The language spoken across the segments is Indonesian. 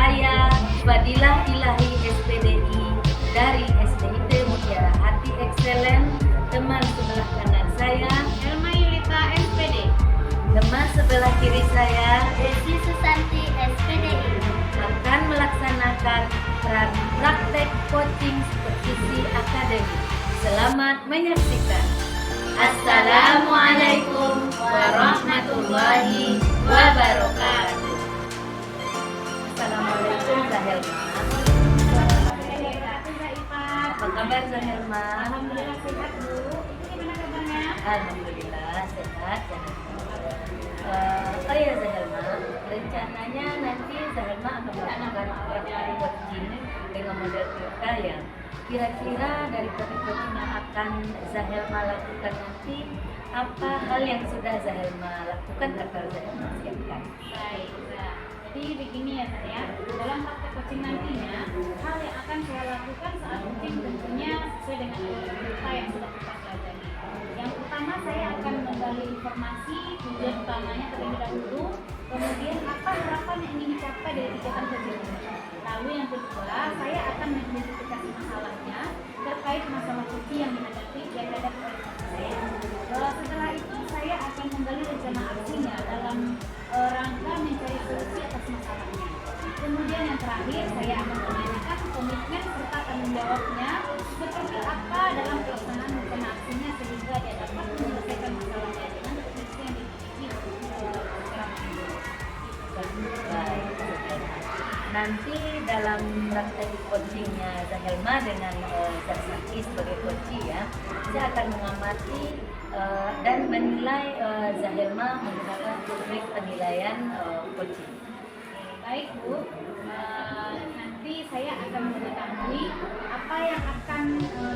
Saya Fadilah Ilahi SPDI dari SDIT Mutiara Hati Excellent. Teman sebelah kanan saya Elma Yulita SPD. teman sebelah kiri saya Desi Susanti SPDI akan melaksanakan praktek coaching supervisi akademi. Selamat menyaksikan. Assalamualaikum warahmatullahi wabarakatuh. Assalamualaikum Zahelma. Apa kabar Zahelma? Alhamdulillah sehat Bu. Ini gimana kabarnya? Alhamdulillah sehat. Oh ya Zahelma, rencananya nanti Zahelma akan melakukan praktek coaching dengan model kita ya. Kira-kira dari praktek coaching yang akan Zahelma lakukan nanti, apa hal yang sudah Zahelma lakukan atau Zahelma siapkan? Baik. Nah, jadi begini ya saya. Dalam praktek coaching nantinya, hal yang akan saya lakukan saat coaching tentunya sesuai dengan kita yang sudah kita pelajari. Yang pertama saya akan menggali informasi tujuan utamanya terlebih dahulu, kemudian apa harapan yang ingin dicapai dari kegiatan coaching ini. Lalu yang kedua, saya akan mengidentifikasi masalahnya terkait masalah coaching yang dihadapi oleh saya. Setelah itu saya akan menggali rencana aksinya dalam rangka mencari solusi atas masalahnya. Kemudian yang terakhir saya akan menanyakan komitmen serta tanggung jawabnya seperti apa dalam pelaksanaan rencana aksinya sehingga dia dapat menyelesaikan masalahnya dengan potensi yang dimiliki sekarang ini. Baik, nanti dalam praktek coachingnya Zahelma dengan Zasaki sebagai coach ya, saya akan mengamati dan menilai Zahelma menggunakan teknik penilaian coaching. Baik Bu, nanti saya akan mengetahui apa yang akan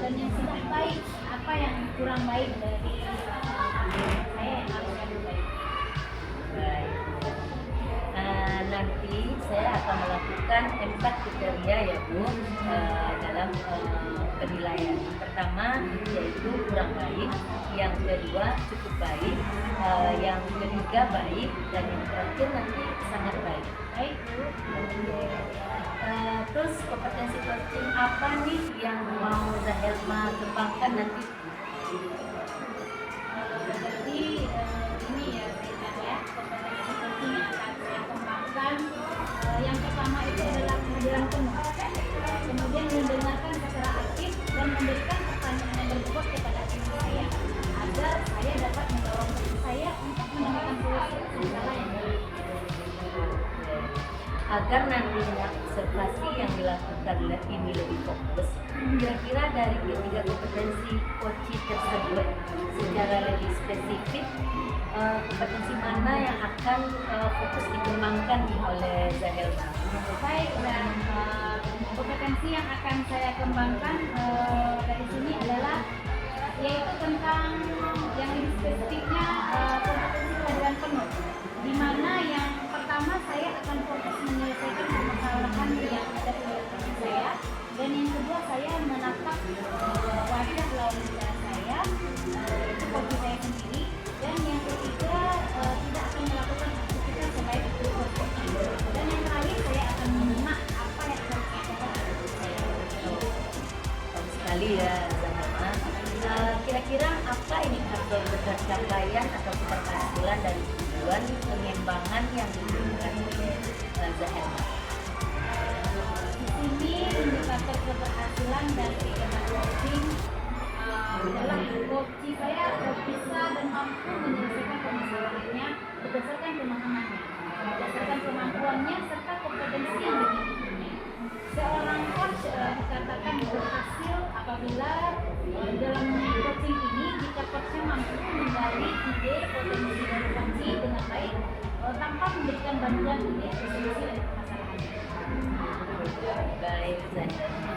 dan yang sudah baik, apa yang kurang baik dari saya yang harus lebih baik. Baik. Nanti saya akan melakukan 4 kriteria ya Bu dalam penilaian. Yang pertama yaitu kurang baik, yang kedua cukup baik, yang ketiga baik, dan yang terakhir nanti sangat baik. Baik Bu. Terus kompetensi coaching apa nih yang mau Zahelma kembangkan nanti? Jadi ini ya saya kompetensi coaching yang akan saya kembangkan. Yang pertama itu adalah kehadiran penuh. Kemudian mendengarkan secara aktif dan memberikan pertanyaan yang berbobot kepada tim saya agar saya dapat mendorong tim saya untuk menemukan solusi masalah yang baik. Agar nantinya observasi yang dilakukan ini lebih fokus, kira-kira dari ketiga kompetensi coaching tersebut secara lebih spesifik, kompetensi mana yang akan fokus dikembangkan oleh Zahelma? Baik, dan kompetensi yang akan saya kembangkan dari sini adalah yaitu tentang yang lebih spesifiknya kompetensi kehadiran penuh, di mana yang pertama saya akan fokus menyelesaikan permasalahan yang ada di depan saya, dan yang kedua saya menatap wajah lawan bicara saya, itu posisi saya sendiri, dan yang ketiga tidak akan melakukan aktivitas sebaik itu coaching, dan yang terakhir saya akan menyimak apa yang harus saya lakukan untuk saya. Bagus sekali ya Zahelma. Kira-kira apa indikator pencapaian atau keberhasilan dari tujuan pengembangan yang diberikan oleh Zahelma? Di sini indikator keberhasilan dari kegiatan coaching adalah coach saya bisa dan mampu menyelesaikan permasalahannya berdasarkan pemahamannya, berdasarkan kemampuannya serta kompetensi yang dimilikinya. Seorang coach dikatakan berhasil apabila dalam coaching ini jika coachnya mampu menggali ide potensi dari coaching dengan baik tanpa memberikan bantuan ide atau solusi dari permasalahannya. Baik Zahelma.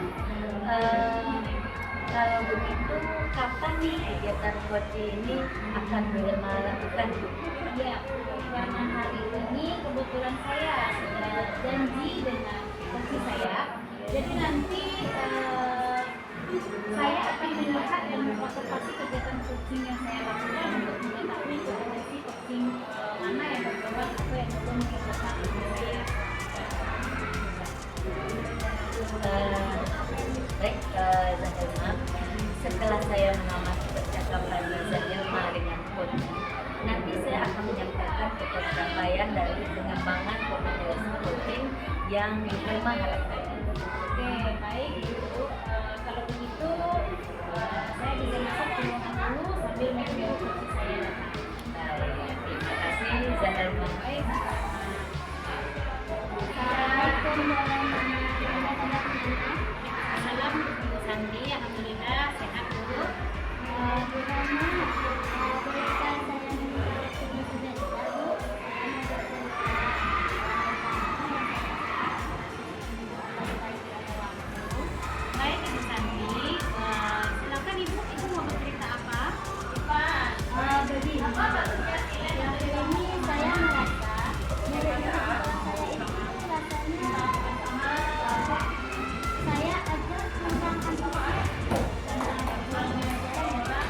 Kalau begitu, kapan nih kegiatan coaching ini akan Zahelma lakukan? Ya, karena hari ini kebetulan saya sudah janji dengan coach saya, jadi nanti saya akan melihat dan mengobservasi kegiatan coaching yang saya lakukan untuk mengetahui kompetensi coaching mana yang berkembang atau yang belum berkembang untuk saya. Baik, Zahelma, setelah saya mengamati percakapan Zahelma dengan coach, nanti saya akan menyampaikan pencapaian dari pengembangan kompetensi coaching yang Zahelma harapkan. Oke, baik Ibu. Kalau begitu, saya bisa masuk ke ruangan dulu sambil menunggu kursi saya datang. Baik, terima kasih Zahelma. Baik. Assalamualaikum warahmatullahi wabarakatuh. Salam Ibu Santi, alhamdulillah sehat Bu. Bu Rama, berita saya minta waktunya sudah tidak, Bu. Baik Ibu Santi, silakan Ibu mau bercerita apa? Begini, yang ini saya merasa menjadi sekolah saya ini rasanya saya agak kurang antusias dalam belajar.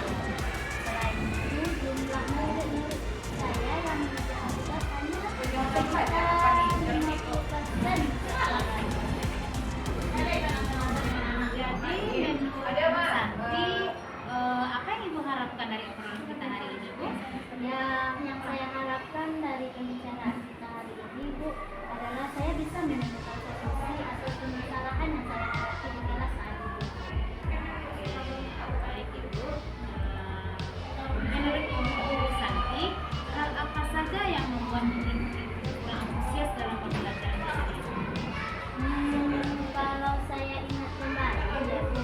Selain itu, jumlah murid-murid saya yang mengajar hanya sekitar 50%. Jadi menurut Ibu Santi, apa yang Ibu harapkan dari obrolan kita hari ini Bu? Yang saya harapkan dari pembicaraan kita hari ini, Bu, adalah saya bisa menemukan solusi atau permasalahan yang saya hadapi di kelas saat ini. Baik Ibu. Menurut Ibu Santi, hal apa saja yang membuat murid-murid kurang antusias dalam pembelajaran ini? Kalau saya ingat kembali, ya Bu,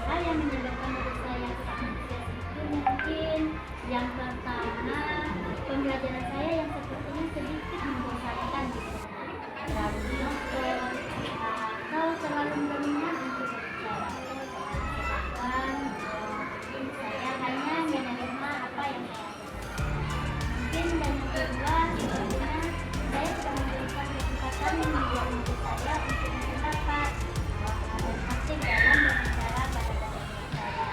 hal yang menyebabkan murid saya kurang antusias itu mungkin yang pertama, pembelajaran saya yang sepertinya sedikit membosankan gitu. Terlalu monoton atau terlalu dominan untuk berbicara. Sedangkan saya hanya menerima apa yang saya mungkin. Dan yang kedua, sebenarnya saya sudah memberikan kesempatan yang membuat murid saya untuk berpendapat dan aktif dalam berbicara pada dasarnya saya.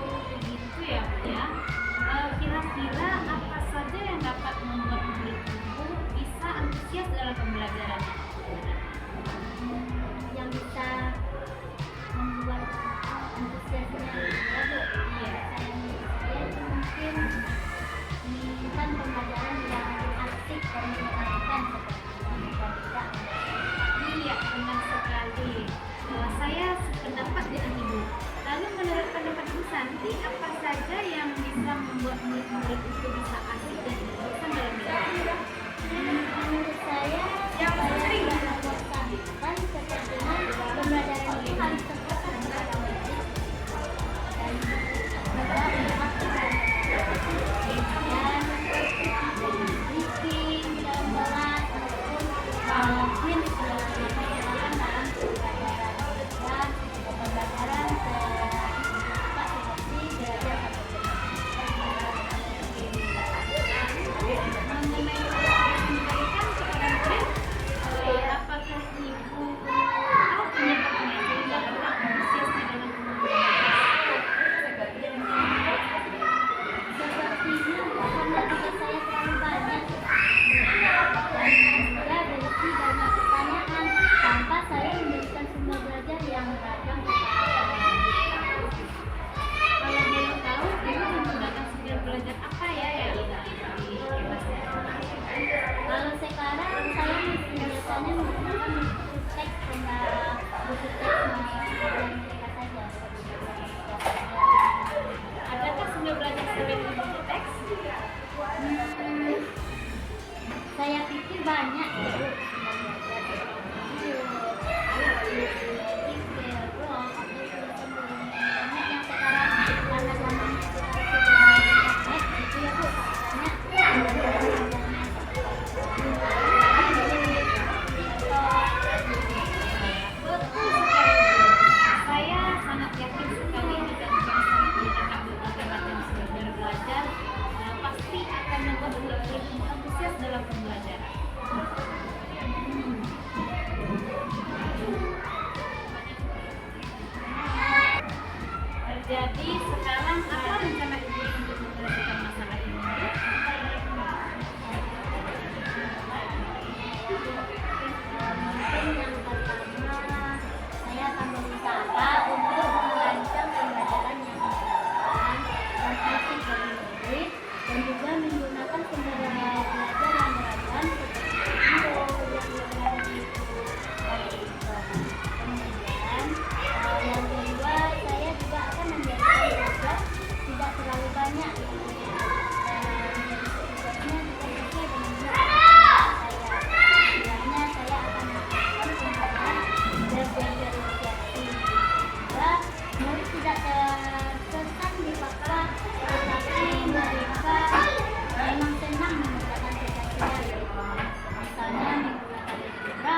Oh, begitu ya Bu ya. Kira-kira apa saja yang dapat membuat murid Ibu bisa antusias dalam pembelajarannya? Yang bisa membuat antusiasnya ya Bu. Iya. Saya itu mungkin menginginkan pembelajaran yang asik dan menyenangkan seperti dan tidak. Iya, benar sekali. Saya sependapat dengan Ibu. Lalu menurut pendapat Ibu Santi, apa saja yang bisa membuat murid-murid itu bisa asik dan bosan dalam belajar? Menurut saya sering membosankan sepertinya pembelajaran itu harus terfokus pada murid dan juga aktif dan briefing dalam kelas maupun mungkin permasalahan dalam pembelajaran dan pembelajaran seperti belajar Mengenai apa yang diberikan kepada murid,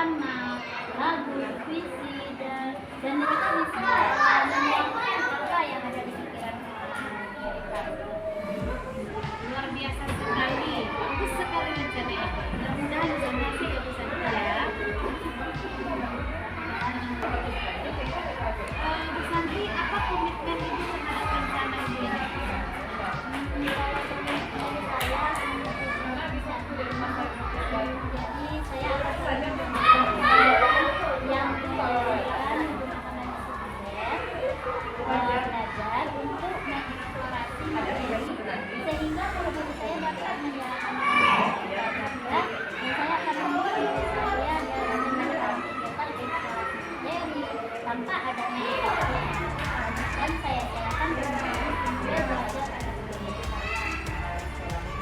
drama, lagu, puisi, dan mereka bisa menyuarakan apa yang ada di pikiran mereka. Luar biasa sekali, bagus sekali rencananya. Mudah-mudahan bisa berhasil ya Bu Santi ya. Bu Santi, apa komitmen Ibu terhadap rencana Ibu ini? Kalau komitmen saya untuk bisa jadi saya akan yang menjadikan menggunakan sukses belajar untuk mengeksplorasi materi sehingga kalau diri saya dapat menjalankan belajar dan saya akan membuat diri saya dalam menjalankan kegiatan eksplorasi materi tanpa adanya dan saya silakan kemudian belajar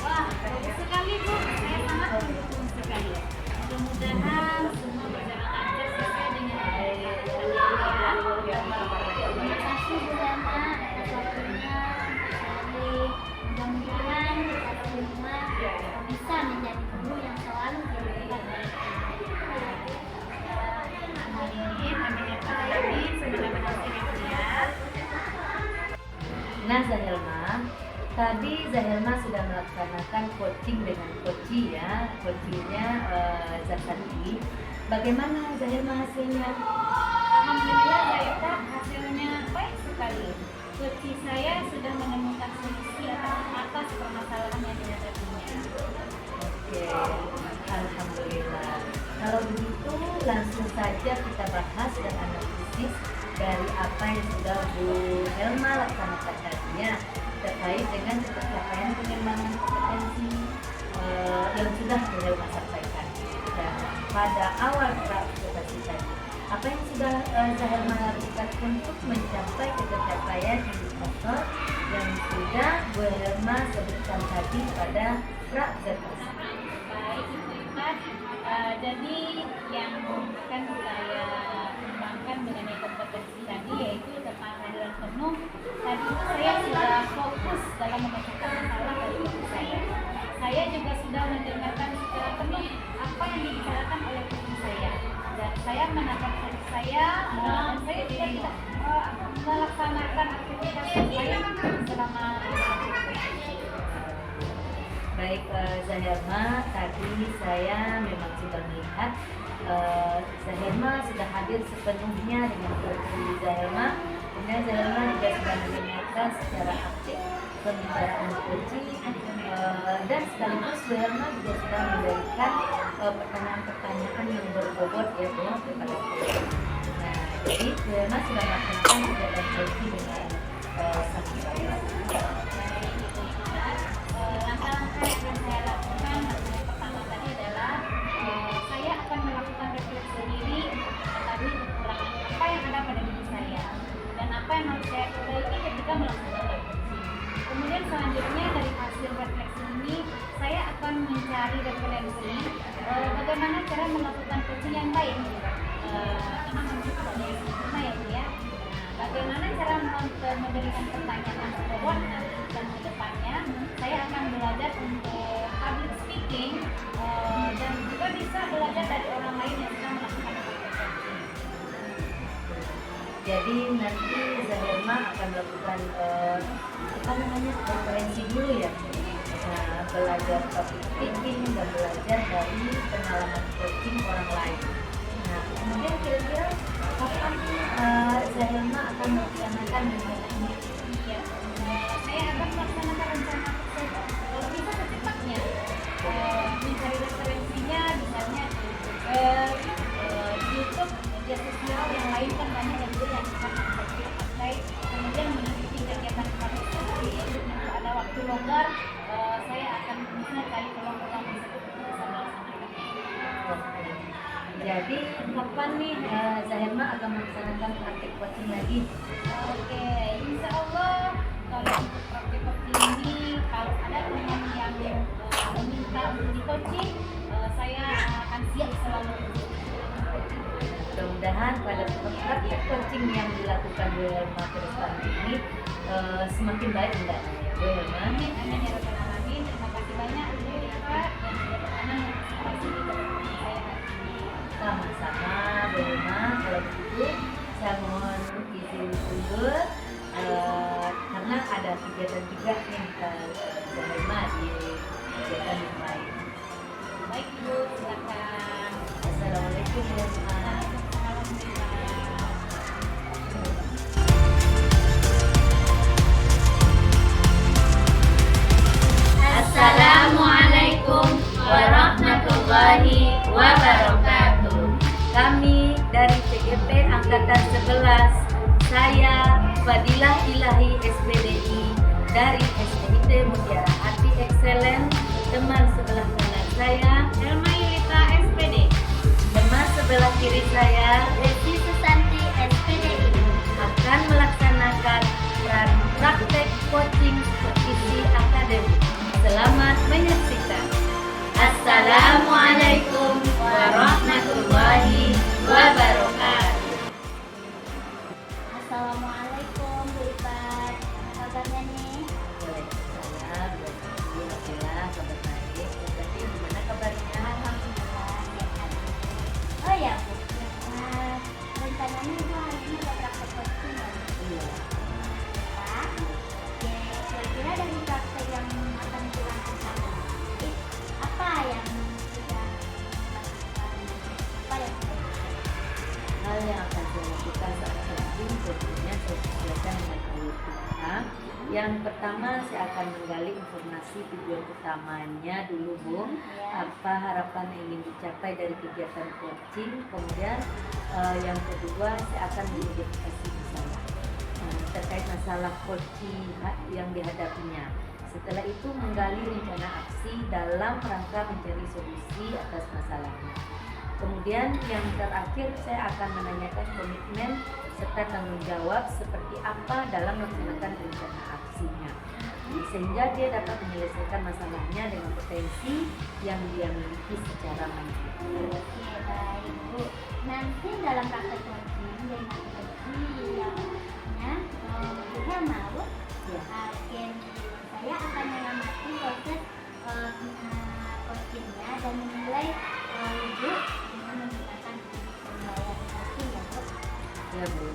Wah, bagus sekali Bu. Saya sangat mendukung sekali. Mudah-mudahan semua berjalan lancar sesuai dengan rencana Ibu ya. Terima kasih Bu Rana atas waktunya. Jadi mudah-mudahan kita semua bisa menjadi guru yang selalu diberikan oleh Amin, amin ya Pak Alamin. Semoga berhasil ya Bu ya. Nah Zahelma, tadi Zahelma sudah melaksanakan coaching dengan coachee ya, coachingnya Zasanti. Bagaimana Zahelma hasilnya? Alhamdulillah Zaita, hasilnya baik sekali. Coach saya sudah menemukan solusi atas permasalahan yang dihadapinya. Oke, Alhamdulillah. Kalau begitu langsung saja kita bahas dan analisis dari apa yang sudah Bu Helma laksanakan tadinya terkait dengan pencapaian pengembangan kompetensi yang sudah Bu Helma sampaikan. Dan pada awal presentasi tadi, apa yang sudah Zahelma lakukan untuk mencapai pencapaian indikator yang sudah Bu Helma sebutkan tadi pada presentasi. Baik, Ibu Ipat. Jadi yang akan saya kembangkan mengenai kompetensi tadi yaitu tentang hadiran penuh. Tadi itu saya sudah fokus dalam memecahkan masalah dari guru saya. Saya juga sudah mendengarkan secara penuh apa yang dibicarakan oleh guru saya. Dan saya menangkap fokus saya dan saya juga tidak melaksanakan aktivitas saya selama Baik Zahelma, tadi saya memang sudah melihat Zahelma sudah hadir sepenuhnya dengan coaching Zahelma. Kemudian Zahelma juga sudah mendengarkan secara aktif pembicaraan coaching dan sekaligus Zahelma juga sudah memberikan pertanyaan-pertanyaan yang berbobot ya Bu kepada coaching. Nah, jadi Zahelma sudah melaksanakan kegiatan coaching dengan sangat baik. Langkah-langkah yang akan saya lakukan yang pertama tadi adalah saya akan melakukan refleksi diri untuk mengetahui kekurangan apa yang ada pada diri saya dan apa yang harus saya perbaiki ketika melaksanakan coaching. Kemudian selanjutnya dari hasil refleksi ini saya akan mencari referensi bagaimana cara melakukan coaching yang baik. Karena manusia tidak ada yang sempurna ya Bu ya. Bagaimana cara memberikan pertanyaan bobot dan ke depannya saya akan belajar untuk public speaking dan juga bisa belajar dari orang lain yang sedang melakukan kompetensi. Jadi nanti Zahelma akan melakukan referensi dulu ya. Nah, belajar public speaking dan belajar dari pengalaman coaching orang lain. Nah, kemudian kira-kira kapan Zahelma akan melaksanakan ini? Ya, saya akan melaksanakan rencana tersebut. Kalau bisa secepatnya mencari referensinya, misalnya di YouTube, media sosial yang lain kan banyak yang juga yang bisa pakai. Kemudian mengikuti kegiatan partisipasi untuk ada waktu longgar, saya akan misalnya cari peluang-peluang tersebut untuk bisa melaksanakan. Oke. Jadi kapan nih Zahelma akan melaksanakan praktik coaching lagi? Oke, insya Allah kalau untuk praktik coaching ini kalau ada teman yang meminta untuk di coaching, saya akan siap selalu. Mudah-mudahan pada praktik coaching yang dilakukan Bu Helma ke depan ini semakin baik enggaknya ya Bu Helma? Amin, amin ya rabbal alamin. Terima kasih banyak Bu Eva yang sudah berkenan menginspirasi di teman saya hari ini. Sama-sama. Ibu, saya mohon izin undur karena ada kegiatan juga yang Zahirma di kegiatan yang lain. Baik Bu, silakan. Assalamualaikum warahmatullahi Assalamualaikum warahmatullahi wabarakatuh. Kami dari CGP Angkatan 11, saya Fadilah Ilahi SPDI dari SPIT Mutiara Hati Excellent. Teman sebelah kanan saya Helma Yulita SPD. teman sebelah kiri saya Desi Susanti SPDI akan melaksanakan praktek coaching isi akademik. Selamat menyaksikan. Assalamualaikum warahmatullahi wabarakatuh. Assalamualaikum Bu Ipat. Apa kabarnya nih? Waalaikumsalam. Alhamdulillah kabar baik. Jadi gimana kabarnya? Alhamdulillah sehat. Oh ya Bu, rencananya itu hari ini ada praktek coaching ya Bu? Iya. Pak, kira-kira dari praktek yang akan dilakukan hari ini, apa yang sudah dilakukan? Apa yang sudah dilakukan? Hal yang akan saya lakukan saat coaching tentunya saya sesuaikan dengan alur kita. Yang pertama saya akan menggali informasi tujuan utamanya dulu Bu. Apa harapan yang ingin dicapai dari kegiatan coaching. Kemudian yang kedua saya akan mengidentifikasi masalah terkait masalah coaching yang dihadapinya. Setelah itu menggali rencana aksi dalam rangka mencari solusi atas masalahnya. Kemudian yang terakhir saya akan menanyakan komitmen serta tanggung jawab seperti apa dalam melaksanakan rencana aksinya, sehingga dia dapat menyelesaikan masalahnya dengan potensi yang dia miliki secara mandiri. Oke, baik Bu. Nanti dalam praktek coaching dengan coaching yang Bu Helma Bu, Ya. saya akan mengamati proses coachingnya dan menilai Ibu dengan menggunakan pembayaran coaching ya Bu. Ya Bu,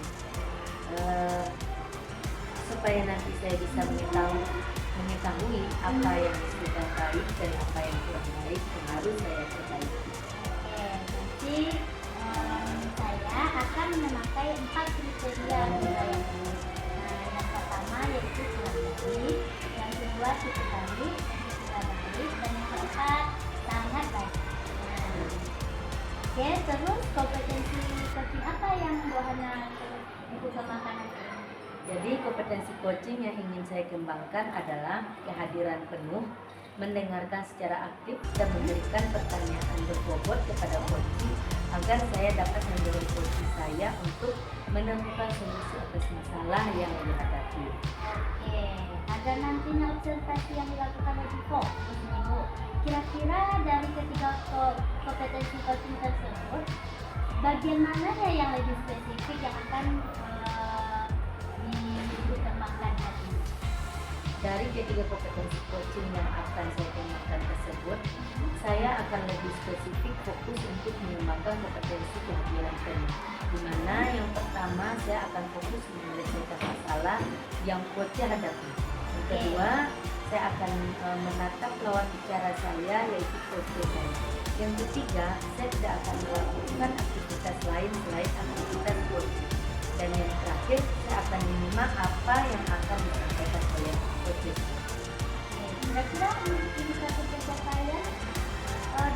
supaya nanti saya bisa mengetahui apa yang sudah baik dan apa yang kurang baik, harus saya perbaiki. Oke, nanti saya akan memakai 4 kriteria pembayaran. Yang pertama yaitu kurang baik, yang kedua cukup baik, yang ketiga baik, dan yang keempat sangat baik. Oke, terus kompetensi coaching apa yang Bu Hana Ibu kembangkan nanti? Jadi kompetensi coaching yang ingin saya kembangkan adalah kehadiran penuh, mendengarkan secara aktif dan memberikan pertanyaan berbobot kepada coaching agar saya dapat mendorong coaching saya untuk menemukan solusi atas masalah yang dihadapi. Oke, agar nantinya observasi yang dilakukan lebih fokus nih Bu. Kira-kira dari ketiga kompetensi coaching tersebut, bagian mananya yang lebih spesifik yang akan dikembangkan hari ini? Dari ketiga kompetensi coaching yang akan saya kembangkan tersebut, saya akan lebih spesifik fokus untuk mengembangkan kompetensi kehadiran penuh. Di mana yang pertama saya akan fokus menyelesaikan masalah yang coachnya hadapi. Yang kedua, saya akan menatap lawan bicara saya yaitu coach saya. Yang ketiga, saya tidak akan melakukan aktivitas lain selain aktivitas coaching. Dan yang terakhir, saya akan menyimak apa yang akan disampaikan oleh coach. Kira-kira indikator pencapaian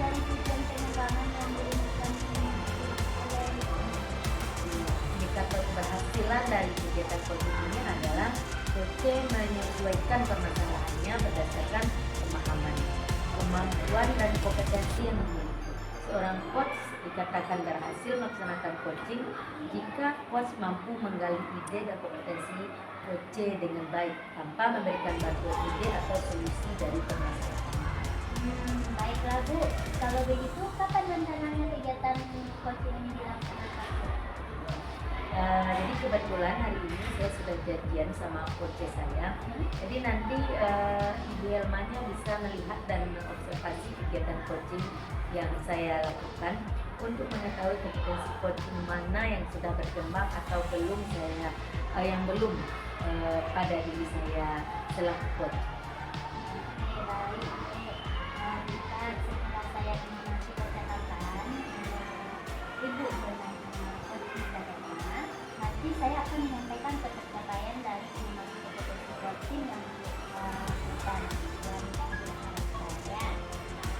dari tujuan pengembangan yang diinginkan oleh Indikator keberhasilan dari kegiatan coaching ini adalah coach menyesuaikan permasalahannya berdasarkan pemahaman, kemampuan dan kompetensi yang dimiliki. Seorang coach dikatakan berhasil melaksanakan coaching jika coach mampu menggali ide dan kompetensi coach dengan baik tanpa memberikan bantuan ide atau solusi dari permasalahan. Baiklah Bu, kalau begitu kapan rencananya kegiatan coaching ini dilaksanakan? Jadi kebetulan hari ini saya sudah janjian sama coach saya. Jadi nanti Ibu Helmanya bisa melihat dan mengobservasi kegiatan coaching yang saya lakukan. untuk mengetahui kompetensi coaching mana yang sudah berkembang atau belum yang belum pada diri saya selaku coach. Baik, kita setelah saya mengamati catatan Ibu dengan coaching Zahirma, nanti saya akan menyampaikan pencapaian dari 5 kompetensi coaching yang kita saya.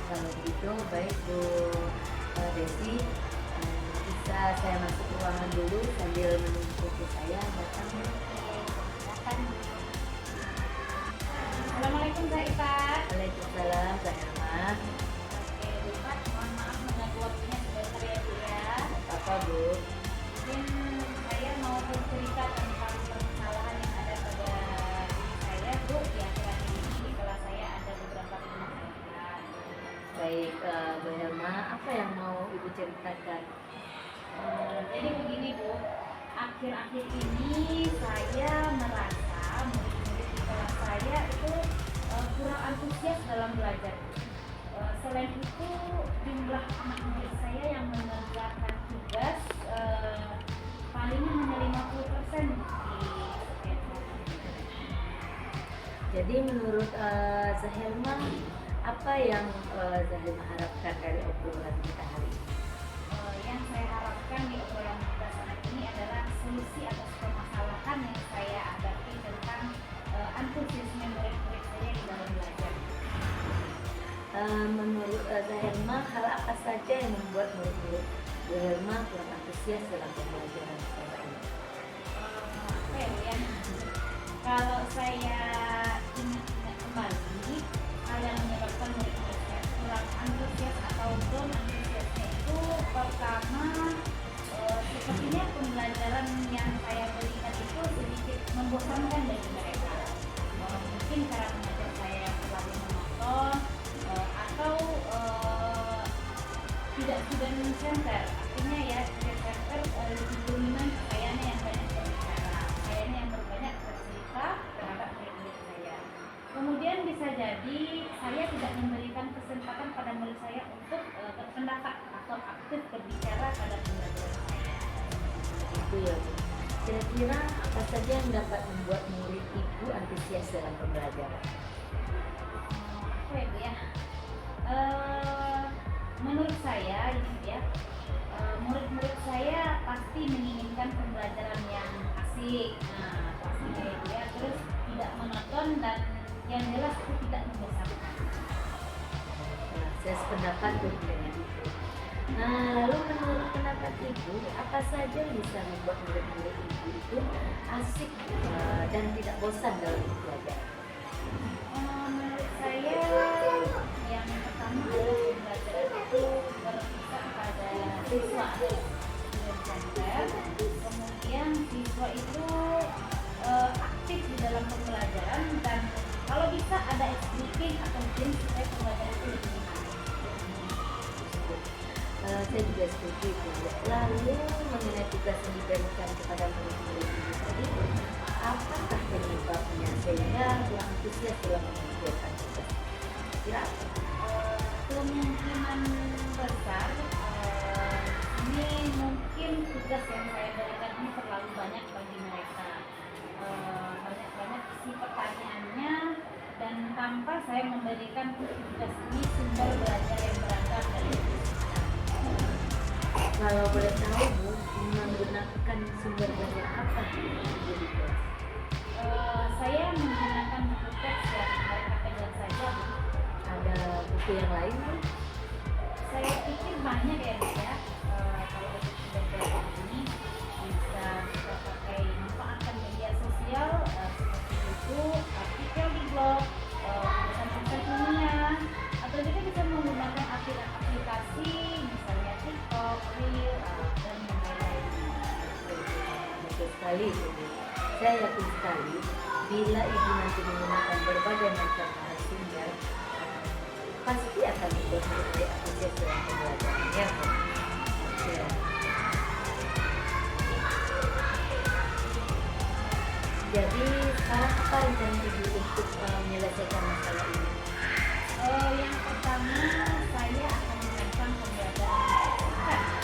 Kalau begitu baik Bu Desi, bisa saya masuk ruangan dulu sambil menunggu coach saya datang. Silakan. Assalamualaikum Kak Ipat. Waalaikumsalam Zahirma. Oke, Bu Ipat, mohon maaf mengganggu waktunya sebentar ya Bu ya. Apa Bu? Mungkin saya mau bercerita tentang permasalahan yang ada pada diri saya Bu. Di akhir-akhir ini di kelas saya ada beberapa permasalahan. Baik Bu Helma, apa yang mau Ibu ceritakan? Jadi begini Bu, akhir-akhir ini saya merasa murid-murid di kelas saya itu kurang antusias dalam belajar. Selain itu jumlah anak murid saya yang mengerjakan tugas palingnya hanya 50% di setiap hari. Jadi menurut Zahirma, apa yang Zahirma harapkan dari obrolan kita hari ini? Yang saya harapkan di obrolan kita saat ini adalah solusi atas permasalahan yang saya hadapi tentang antusiasme murid-murid saya di dalam belajar. Menurut Zahirma, hal apa saja yang membuat murid-murid Zahirma kurang antusias dalam pembelajaran sekolah ini? Apa ya Bu ya? Kalau saya ingat kembali, hal yang menyebabkan murid-murid saya kurang antusias atau belum antusiasnya itu pertama sepertinya pembelajaran yang saya berikan itu sedikit membosankan bagi mereka. Mungkin cara mengajar saya yang terlalu monoton atau tidak student center, artinya ya student center lebih dominan sayanya yang banyak berbicara, sayanya yang berbanyak bercerita terhadap murid-murid saya. Kemudian bisa jadi saya tidak memberikan kesempatan pada murid saya untuk berpendapat atau aktif berbicara pada pembelajaran saya. Itu ya Bu. Kira-kira apa saja yang dapat membuat murid Ibu antusias dalam pembelajaran? Apa ya Bu ya? Menurut saya ini ya, murid-murid saya pasti menginginkan pembelajaran yang asik, pastinya itu ya, terus tidak monoton dan yang jelas itu tidak membosankan. Nah, saya sependapat tuh dengan itu. Nah, lalu menurut pendapat Ibu, apa saja yang bisa membuat murid-murid Ibu itu asik dan tidak bosan dalam belajar? Menurut saya yang pertama adalah pembelajaran itu berpusat pada siswa atau student center. Kemudian siswa itu aktif di dalam pembelajaran dan kalau bisa ada speaking atau game supaya pembelajaran itu lebih menarik. Saya juga setuju Bu. Lalu mengenai tugas yang diberikan kepada murid-murid Ibu tadi, apakah penyebabnya sehingga kurang antusias dalam mengerjakan tugas? Kira apa? Kemungkinan besar ini mungkin tugas yang saya berikan ini terlalu banyak bagi mereka, banyak isi pertanyaannya dan tanpa saya memberikan tugas ini sumber belajar yang beragam dari Kalau boleh tahu Bu, menggunakan sumber belajar apa Ibu di kelas? saya menggunakan buku teks yang mereka pegang saja Bu. Ada buku yang lain Bu? Saya pikir banyak ya Bu ya. Kalau untuk belajar ini bisa kita pakai manfaatkan media sosial seperti buku, artikel di blog, tulisan-tulisan ilmiah, atau juga bisa menggunakan aplikasi misalnya TikTok, Reel, dan yang lain-lain. Betul sekali Bu. Saya yakin sekali bila Ibu nanti menggunakan berbagai macam sumber, pasti akan membuat murid antusias dalam pembelajaran. Ya Bu. Ya. Jadi sekarang apa rencana Ibu untuk menyelesaikan masalah ini? Yang pertama saya akan melakukan pembelajaran yang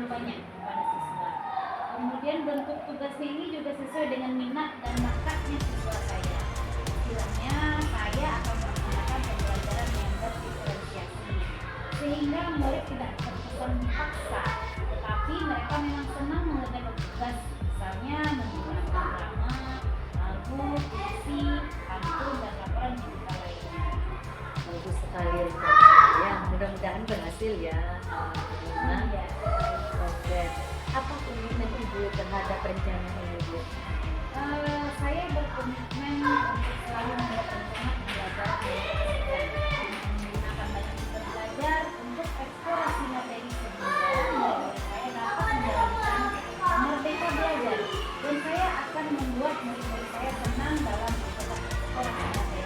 banyak kepada siswa. Kemudian bentuk tugasnya ini juga sesuai dengan minat dan bakatnya siswa saya. Istilahnya saya akan melaksanakan pembelajaran yang berdiferensiasi sehingga murid tidak terkesan dipaksa, tetapi mereka memang senang mengerjakan tugas, misalnya menggunakan drama, lagu, puisi, pantun, dan laporan digital lainnya. Bagus sekali rencana ya, mudah-mudahan berhasil ya. Ya. Oke, apa komitmen Ibu terhadap rencana ini, Bu? Saya berkomitmen untuk selalu membuat rencana pembelajaran yang konsisten, menggunakan banyak metode belajar untuk eksplorasi materi sehingga murid saya dapat menjalankan merdeka belajar, dan saya akan membuat murid-murid saya senang dalam proses eksplorasi materi.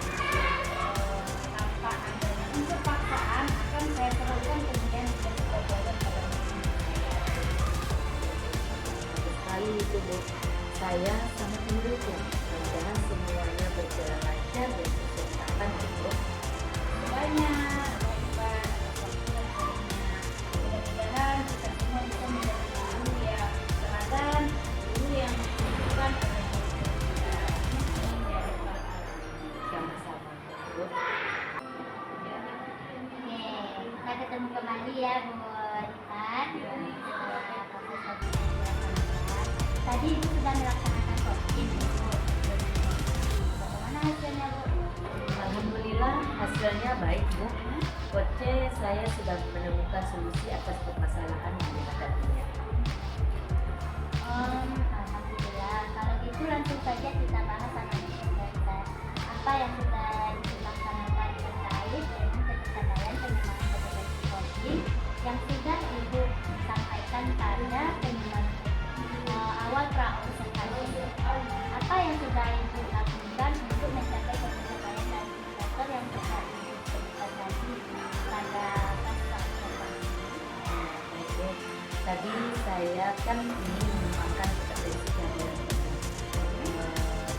Tanpa adanya unsur paksaan akan saya terapkan kemudian menjadi pelajaran pada murid-murid saya. Bagus sekali itu, Bu. Saya sangat mendukung. Mudah-mudahan semuanya berjalan lancar dan sesuai harapan ya, Bu. Banyak Bapak mudah-mudahan kita semua bisa menjadi guru yang teladan, guru yang menunjukkan oleh kita. Sama-sama, Bu. Oke, kita ketemu kembali ya Bu Rifat. Setelah proses coaching yang dilaksanakan. Tadi Ibu sudah melaksanakan coaching Bu. Bagaimana hasilnya Bu? Alhamdulillah hasilnya baik, Bu. Coach, saya sudah menemukan solusi atas permasalahan yang dihadapinya. Alhamdulillah. Kalau gitu langsung saja kita bahas analisa apa yang sudah dilaksanakan terkait dengan kesadaran pengembangan kompetensi coaching yang sudah Ibu sampaikan pada pengembangan awal pra-presentasi. Apa yang sudah Ibu lakukan untuk mencapai pencapaian dan indikator yang sudah Ibu sebutkan tadi pada pra-presentasi? Oke. Tadi saya kan ingin mengembangkan kompetensi kehadiran.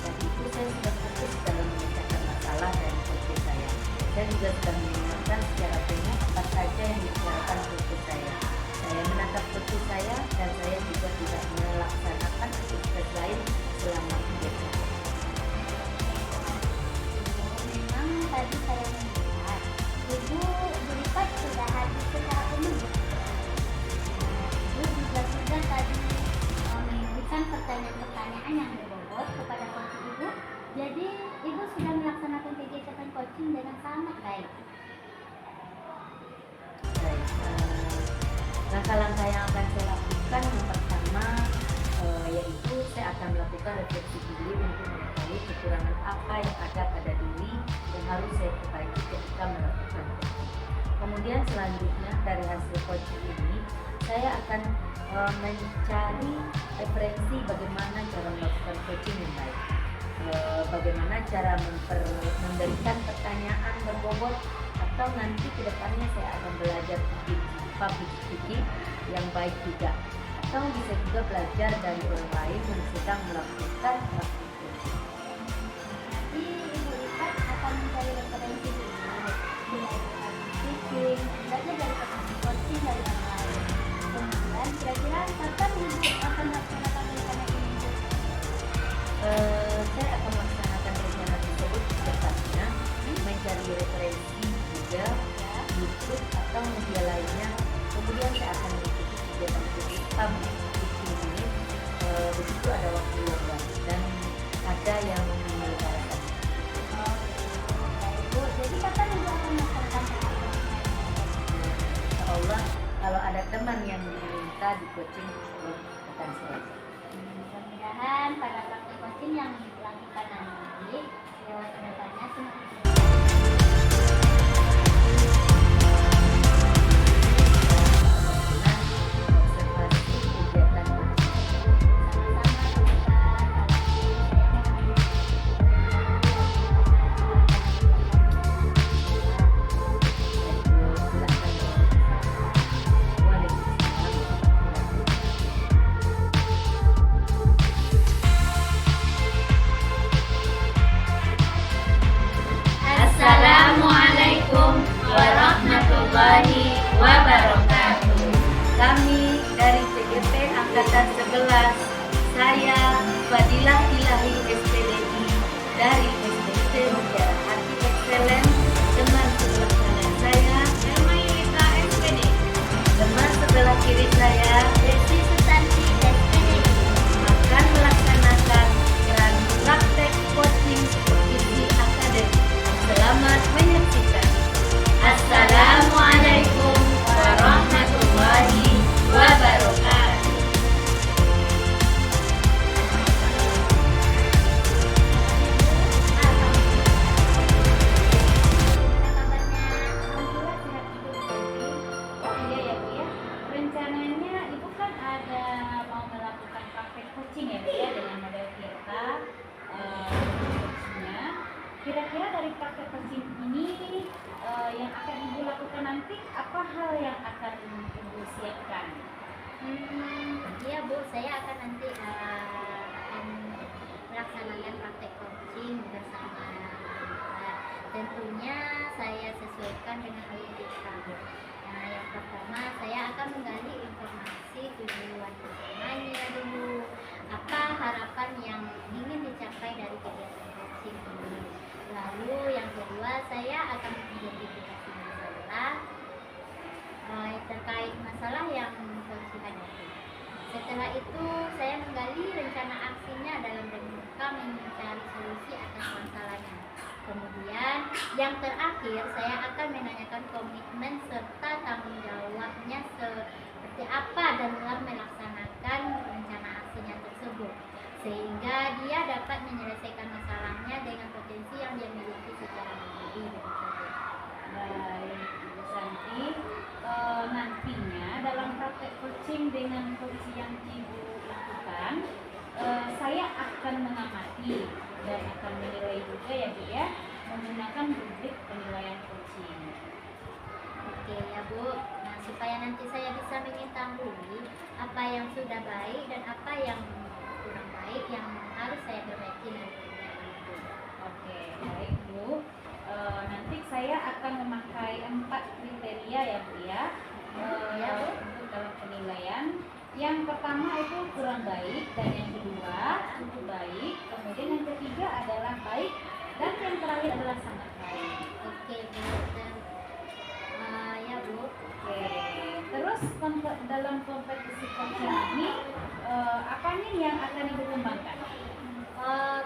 Dan itu saya sudah fokus dalam memecahkan masalah dari coach saya. Saya juga sudah mengingatkan secara penuh apa saja yang dibicarakan coach saya. Saya menatap coach saya dan saya juga tidak melaksanakan aktivitas lain selama kegiatan. Memang tadi saya melihat Ibu Rifat sudah hadir secara penuh. Ibu juga sudah tadi memberikan pertanyaan-pertanyaan yang berbobot kepada coach Ibu. Jadi Ibu sudah melaksanakan kegiatan coaching dengan sangat baik. Baik, langkah-langkah yang akan saya lakukan yang pertama yaitu saya akan melakukan refleksi diri untuk mengetahui kekurangan apa yang ada pada diri yang harus saya perbaiki ketika melakukan coaching. Kemudian selanjutnya dari hasil coaching ini saya akan mencari referensi bagaimana cara melakukan coaching yang baik. Bagaimana cara memberikan pertanyaan berbobot, atau nanti kedepannya saya akan belajar public speaking yang baik juga, atau bisa juga belajar dari orang lain yang sedang melakukan praktik coaching. Nanti Ibu Rifat akan mencari referensi dulu, belajar speaking, belajar dari praktik coaching dari orang lain. Kemudian kira-kira kapan Ibu akan melaksanakan rencana ini? Saya akan melaksanakan rencana tersebut secepatnya, mencari referensi juga YouTube atau media lainnya. Kemudian saya akan mengikuti kegiatan public speaking ini begitu ada waktu luang dan ada yang menyelenggarakan. Baik Bu, jadi kapan Ibu akan melaksanakan Insya Allah kalau ada teman yang meminta di coaching akan saya. Mudah-mudahan pada praktik coaching yang dilakukan nanti lewat kedepannya semakin Observasi kegiatan coaching. Assalamualaikum angkatan 11, saya Fadilah Ilahi SPDI dari SMT Mutiara Hati Excellent. Teman sebelah kanan saya Elma Yulita SPD. teman sebelah kiri saya Desi Susanti SPDI. akan melaksanakan grand praktek coaching Visi Academy. Selamat menyaksikan. Assalamualaikum warahmatullahi wabarakatuh. Alhamdulillah sehat juga Bu Santi. Oh iya ya Bu ya. Rencananya Ibu kan ada mau melakukan praktek coaching ya Bu ya dengan model kita. Coachingnya. Kira-kira dari praktek coaching ini yang akan Ibu lakukan nanti apa hal yang akan Ibu siapkan? Iya Bu, saya akan nanti akan melaksanakan praktek coaching bersama tentunya saya sesuaikan dengan alur kita. Nah, yang pertama saya akan menggali informasi tujuan utamanya dulu, apa harapan yang ingin dicapai dari kegiatan coaching ini. Lalu yang kedua saya akan mengidentifikasi masalah terkait masalah yang coach hadapi. Setelah itu saya menggali rencana aksinya dalam rangka mencari solusi atas masalahnya. Kemudian yang terakhir saya akan menanyakan komitmen serta tanggung jawabnya seperti apa dalam melaksanakan rencana aksinya tersebut, sehingga dia dapat menyelesaikan masalahnya dengan potensi yang dia miliki secara mandiri. Baik, Bu Santi. Nantinya dalam praktek coaching dengan coach yang Ibu lakukan, saya akan mengamati dan akan menilai juga ya Bu ya, menggunakan rubrik penilaian coaching. Oke ya Bu, nah supaya nanti saya bisa mengetahui apa yang sudah baik dan apa yang kurang baik yang harus saya perbaiki nantinya Bu. Oke, baik Bu. Nanti saya akan memakai 4 kriteria ya Bu ya. Ya, Bu. Untuk dalam penilaian. Yang pertama itu kurang baik, dan yang kedua cukup baik, kemudian yang ketiga adalah baik, dan yang terakhir adalah sangat baik. Oke Bu, dan ya Bu. Oke, terus dalam kompetisi coaching ini apa nih yang akan Ibu kembangkan?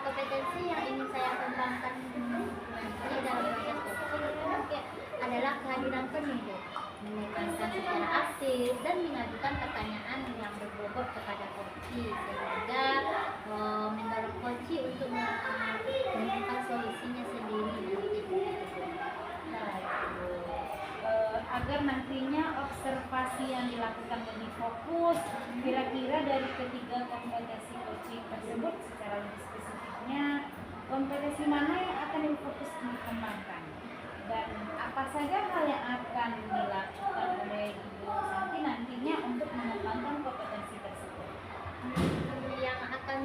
Kompetensi yang ingin saya kembangkan nanti dalam proses coaching adalah kehadiran seni Bu, mendengarkan secara aktif dan mengajukan pertanyaan yang berbobot kepada coach, sehingga mendorong coach untuk menemukan solusinya sendiri nanti Bu. Baik, Bu. Agar nantinya observasi yang dilakukan lebih fokus, kira-kira dari ketiga kompetensi coaching tersebut secara lebih spesifiknya, kompetensi mana yang akan difokus dikembangkan, dan apa saja hal yang akan dilakukan oleh Ibu Santi nantinya untuk mengembangkan kompetensi tersebut? Yang akan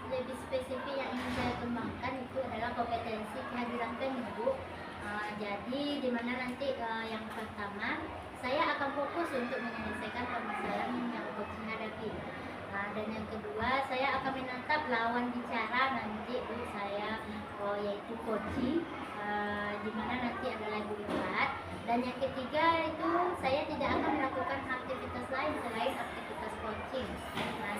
lebih spesifik yang ingin saya kembangkan itu adalah kompetensi kehadiran seni Bu. Jadi di mana nanti yang pertama saya akan fokus untuk menyelesaikan permasalahan yang coach hadapi. Dan yang kedua saya akan menatap lawan bicara nanti Bu saya yaitu coach, di mana nanti adalah gugat. Dan yang ketiga itu saya tidak akan melakukan aktivitas lain selain aktivitas coaching.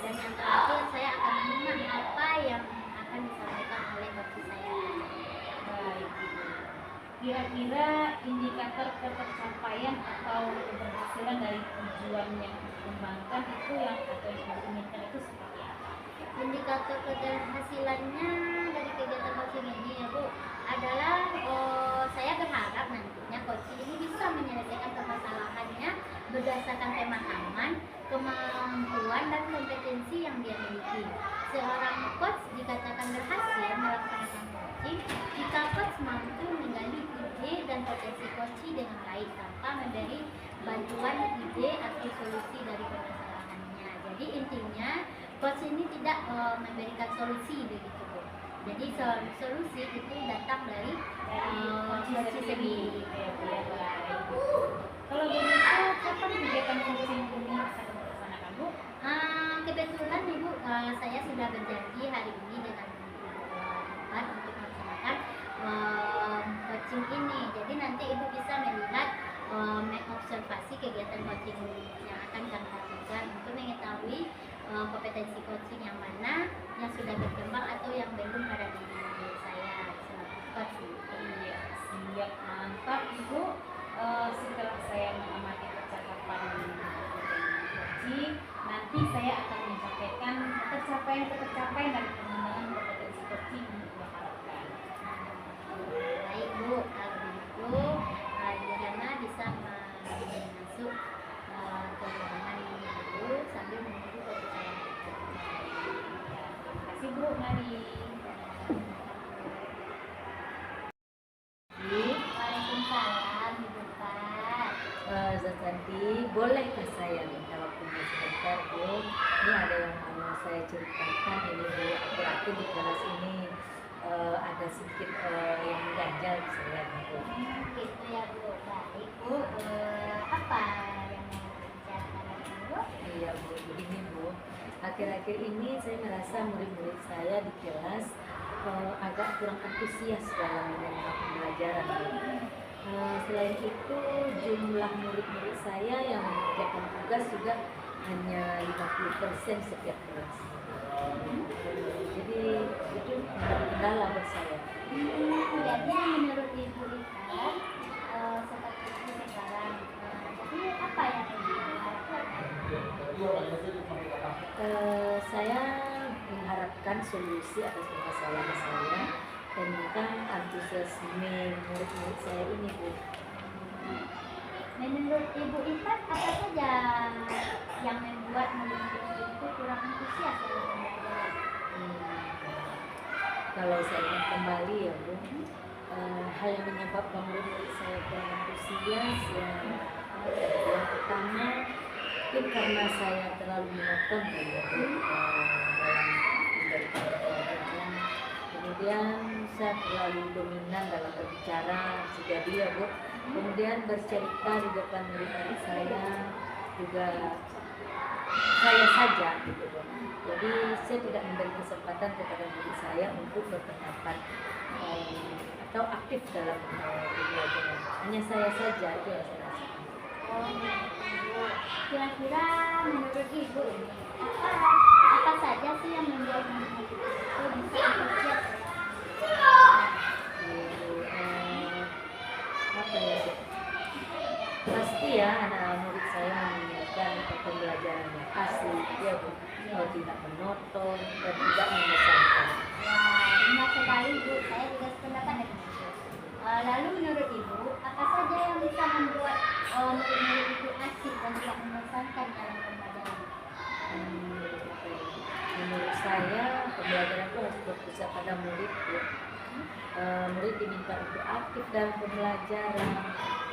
Dan yang terakhir saya akan menyimak apa yang akan disampaikan oleh coach saya. Baik, Ibu. Kira-kira indikator ketercapaian atau keberhasilan dari tujuan yang dikembangkan itu yang atau yang Ibu inginkan itu seperti apa? Indikator keberhasilannya dari kegiatan coaching ini ya Bu adalah saya berharap nantinya coaching ini bisa menyelesaikan permasalahannya berdasarkan pemahaman, kemampuan dan kompetensi yang dia miliki. Seorang coach dikatakan berhasil melaksanakan coaching jika coach mampu menggali ide dan potensi coaching dengan baik tanpa memberi bantuan ide atau solusi dari permasalahannya. Jadi intinya coach ini tidak memberikan solusi begitu Bu. Jadi solusi itu datang dari coach sendiri. Kalau begitu, kapan kegiatan coaching ini akan dilaksanakan Bu? Kebetulan kompetensi coaching yang mana yang sudah berkembang atau yang belum pada diri saya selaku coach. Iya, siap, mantap Ibu. Setelah saya mengamati percakapan coaching, nanti saya akan menyampaikan tercapaian dari pengembangan kompetensi coaching yang Ibu harapkan. Baik Bu, kalau begitu Irhana bisa masuk ke ruangan dulu sambil menunggu coach saya. Terima kasih Bu, mari. Waalaikumsalam Ibu Pak. Zatanti, bolehkah saya minta waktunya sebentar Bu? Ini ada yang mau saya ceritakan ini Bu. Aku di kelas ini ada sedikit yang ganjal saya Bu. Gitu ya Bu. Baik Bu. Apa yang mau dibicarakan Bu? Iya Bu, begini Bu. Akhir-akhir ini saya merasa murid-murid saya di kelas agak kurang antusias dalam menerima pembelajaran Bu. Selain itu jumlah murid-murid saya yang mengerjakan tugas juga hanya 50% setiap kelas. Jadi itu menjadi kendala buat saya. Jadi menurut Ibu Ika seperti itu sekarang. Jadi apa yang Ibu harapkan? Saya mengharapkan solusi atas masalah saya tentang antusiasme murid-murid saya ini Bu. Menurut Ibu Ifat, apa saja yang membuat murid-murid itu kurang antusias dalam pembelajaran? Kalau saya ingin kembali ya Bu, hal yang menyebabkan murid-murid saya kurang antusias yang pertama mungkin karena saya terlalu monoton ya Bu, dalam memberikan pelajaran. Kemudian saya terlalu dominan dalam berbicara jadi ya Bu. Kemudian bercerita di depan murid-murid saya juga saya saja gitu Bu. Jadi saya tidak memberi kesempatan kepada murid saya untuk berpendapat atau aktif dalam pembelajaran. Hanya saya saja itu yang saya rasakan. Oh, Ibu. Kira-kira menurut Ibu apa saja sih yang membuat murid-murid itu bisa antusias? Apa ya Bu? Pasti ya anak murid saya menginginkan pembelajaran yang asli ya Bu, tidak monoton dan tidak membosankan. Wah, benar sekali Bu. Saya juga sependapat dengan itu. Lalu menurut Ibu, apa saja yang bisa membuat murid-murid itu asik dan tidak membosankan dalam pembelajaran? Apa ya? Menurut saya pembelajaran itu harus berpusat pada murid Bu. Murid diminta untuk aktif dalam pembelajaran,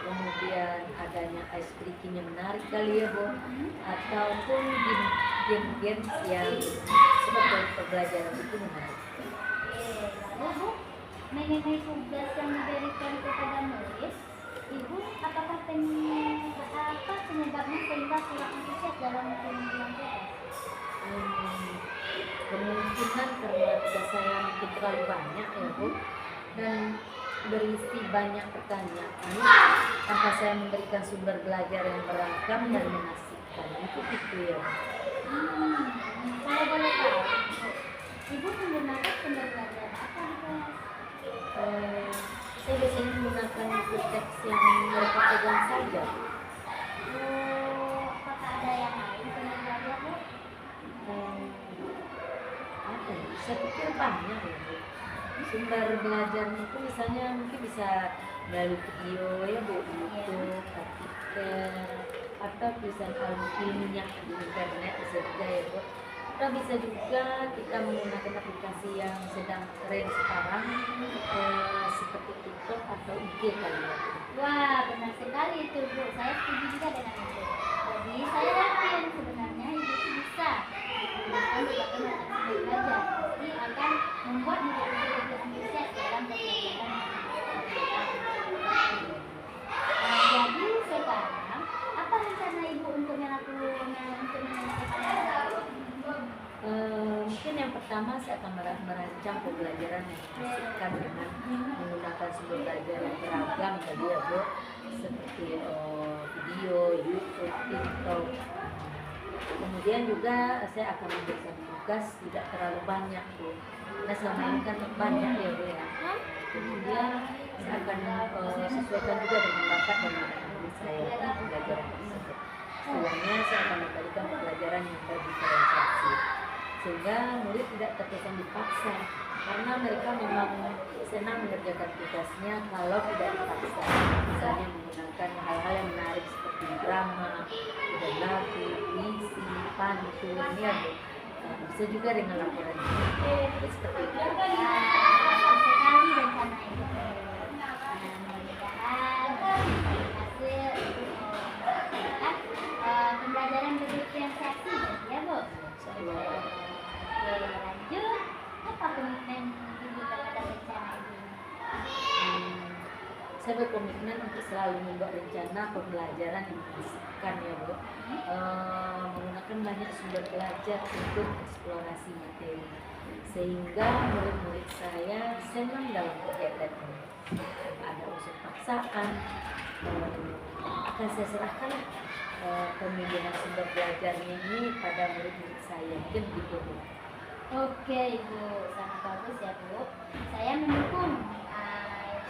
kemudian adanya ice breaking yang menarik kali ya Bu, ataupun game-game yang sebagai pembelajaran itu menarik. Lalu Bu, mengenai tugas yang diberikan kepada murid, Ibu apakah penyebabnya sehingga kurang antusias dalam pengambilan tugas? Kemungkinan karena tugas saya mungkin terlalu banyak ya Bu, dan berisi banyak pertanyaan tanpa saya memberikan sumber belajar yang beragam dan menasihkan. Itu ya. Kalau boleh tahu, Ibu menggunakan sumber belajar apa di kelas? Saya biasanya menggunakan buku teks yang mereka pegang saja. Apakah ada yang lain sumber belajar Bu? Apa ya? Saya pikir banyak ya Bu. Sumber belajarnya itu misalnya mungkin bisa melalui video ya Bu, YouTube, artikel, atau tulisan ilmiah di internet bisa juga ya Bu. Atau bisa juga kita menggunakan aplikasi yang sedang tren sekarang seperti TikTok atau IG kali ya. Wah, benar sekali itu Bu. Saya setuju juga dengan itu. Jadi saya yakin sebenarnya Ibu bisa menggunakan berbagai macam sumber belajar. Ini akan membuat murid-murid lebih antusias dalam pembelajaran. Jadi sekarang apa rencana Ibu untuk menyelesaikan masalah? Mungkin yang pertama saya akan merancang pembelajaran yang mengasihkan dengan menggunakan sumber belajar yang beragam tadi ya Bu, seperti video, YouTube, TikTok. Kemudian juga saya akan memberikan tugas tidak terlalu banyak Bu. Karena selama ini kan banyak ya Bu ya. Kemudian saya akan sesuaikan juga dengan bakat dan minat saya di pelajaran tersebut. Setelahnya saya akan memberikan pelajaran yang terdiferensiasi sehingga murid tidak terkesan dipaksa karena mereka memang senang mengerjakan tugasnya kalau tidak dipaksa. Misalnya menggunakan hal-hal yang menarik seperti drama, dan lagu, puisi, pantun, ya Bu. Bisa juga dengan laporan. Seperti itu. Bagus sekali rencana itu. Mudah-mudahan hasil pembelajaran berdiferensiasi ya Bu. Oke, lanjut. Apa komitmen Ibu terhadap rencana ini? Saya berkomitmen untuk selalu membuat rencana pembelajaran yang mengasihkan ya Bu. Menggunakan banyak sumber belajar untuk eksplorasi materi sehingga murid-murid saya senang dalam kegiatan ini. Ada unsur paksaan, akan saya serahkan pemilihan sumber belajarnya ini pada murid-murid saya. Mungkin begitu Bu. Oke Ibu, sangat bagus ya Bu. Saya mendukung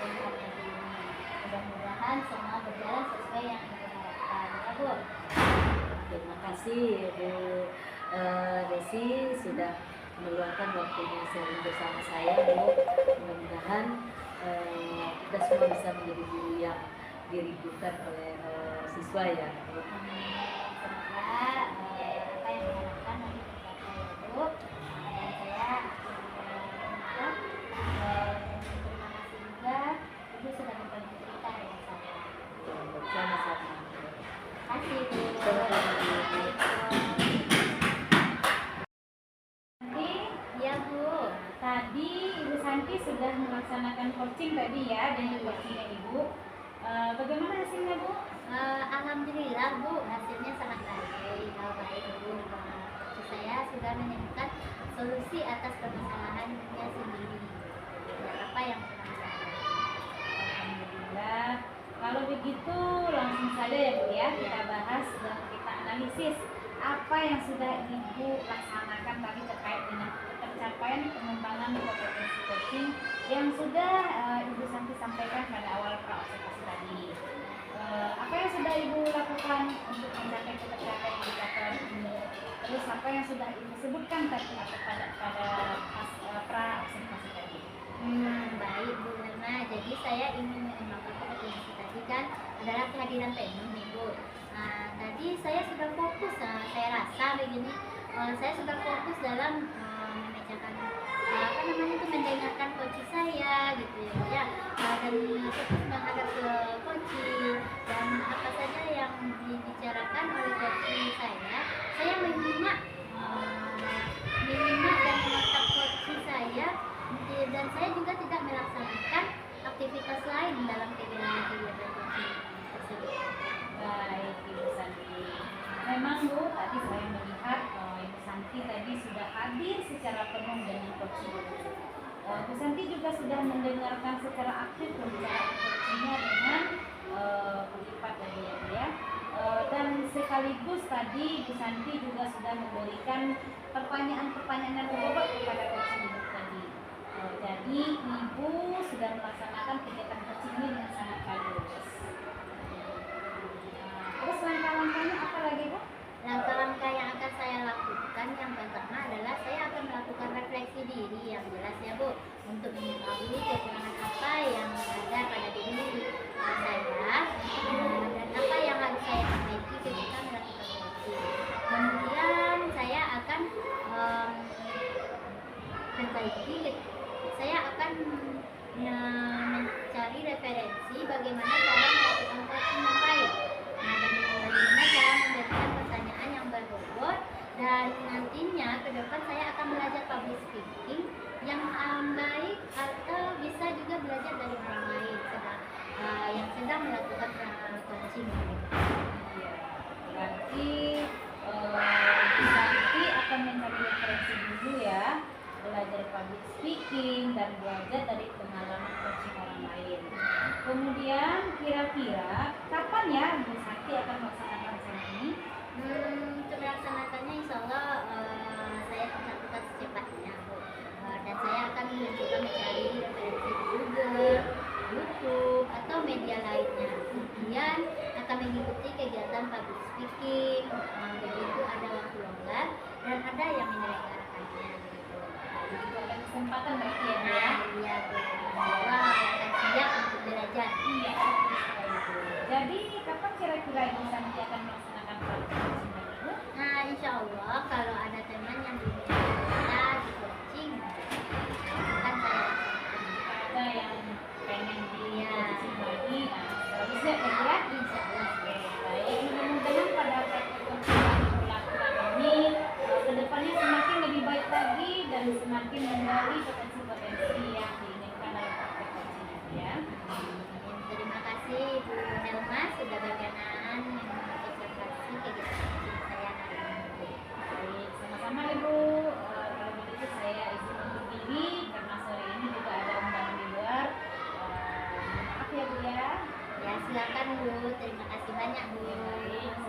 rencana ini. Mudah-mudahan semua berjalan sesuai yang Ibu harapkan ya Bu. Terima kasih Bu Desi sudah meluangkan waktunya sharing bersama saya Bu. Mudah-mudahan kita semua bisa menjadi guru yang dirindukan oleh siswa ya Bu. Semoga apa yang diharapkan nanti tercapai ya Bu. Dan saya terima kasih juga Ibu sudah berbagi cerita dengan saya. Sama-sama. Terima kasih Bu. Sama-sama. Santi, Iya Bu. tadi Ibu Santi sudah melaksanakan coaching tadi ya dengan coachingnya Ibu. Bagaimana hasilnya Bu? Alhamdulillah Bu, hasilnya sangat baik. Baik Bu. Saya sudah menemukan solusi atas permasalahannya sendiri. Apa yang sedang saya Alhamdulillah. Kalau begitu langsung saja ya Bu ya, kita bahas dan kita analisis apa yang sudah Ibu laksanakan tadi terkait dengan tercapaian pengembangan kompetensi coaching yang sudah Ibu Santi sampaikan pada awal pra-observasi tadi. Apa yang sudah Ibu lakukan untuk mencapai ketercapaian indikator ini? Terus apa yang sudah Ibu sebutkan tadi pada pra-observasi tadi? Baik Bu Nana. Jadi saya ingin mengembangkan kompetensi tadi kan adalah kehadiran penuh nih Bu. Nah, tadi saya sudah fokus, saya rasa begini, saya sudah fokus dalam memecahkan apa namanya itu mendengarkan coach saya gitu ya, dan fokus menghadap ke coach dan apa saja yang dibicarakan oleh coach saya menyimak dan menatap coach saya, dan saya juga tidak melaksanakan aktivitas lain dalam kegiatan coaching tersebut. Baik Ibu Santi. Memang Bu, tadi saya melihat Ibu Santi tadi sudah hadir secara penuh dengan coaching. Bu Santi juga sudah mendengarkan secara aktif pembicaraan coachingnya dengan Bu Ipat tadi ya. Dan sekaligus tadi Bu Santi juga sudah memberikan pertanyaan-pertanyaan yang berbobot kepada coaching Ibu tadi. Jadi Ibu sudah melaksanakan kegiatan coaching ini dengan sangat bagus. Terus langkah-langkahnya apa lagi Bu? Langkah-langkah yang akan saya lakukan yang pertama adalah saya akan melakukan refleksi diri yang jelas ya Bu, untuk mengetahui kekurangan apa yang ada pada diri saya dan apa yang harus saya perbaiki ketika melakukan coaching. Kemudian saya akan mencari referensi bagaimana cara melakukan coaching yang baik. Nah, dan bagaimana cara memberikan pertanyaan yang berbobot, dan nantinya ke depan saya akan belajar public speaking yang baik, atau bisa juga belajar dari orang lain yang sedang melakukan coaching. Ya, berarti Ibu Santi akan mencari referensi dulu ya, belajar public speaking dan belajar dari pengalaman coaching orang lain. Kemudian kira-kira kapan ya Ibu Santi akan melaksanakan rencana ini? Untuk melaksanakannya insya semakin menggali potensi-potensi yang diinginkan dalam praktek coaching nanti ya. Terima kasih Bu Helma sudah berkenan mengobservasi kegiatan coaching saya hari ini. Baik, sama-sama Ibu. Kalau begitu saya izin undur diri karena sore ini juga ada undangan di luar. Maaf ya Bu ya. Ya silakan Bu, terima kasih banyak Bu. Baik,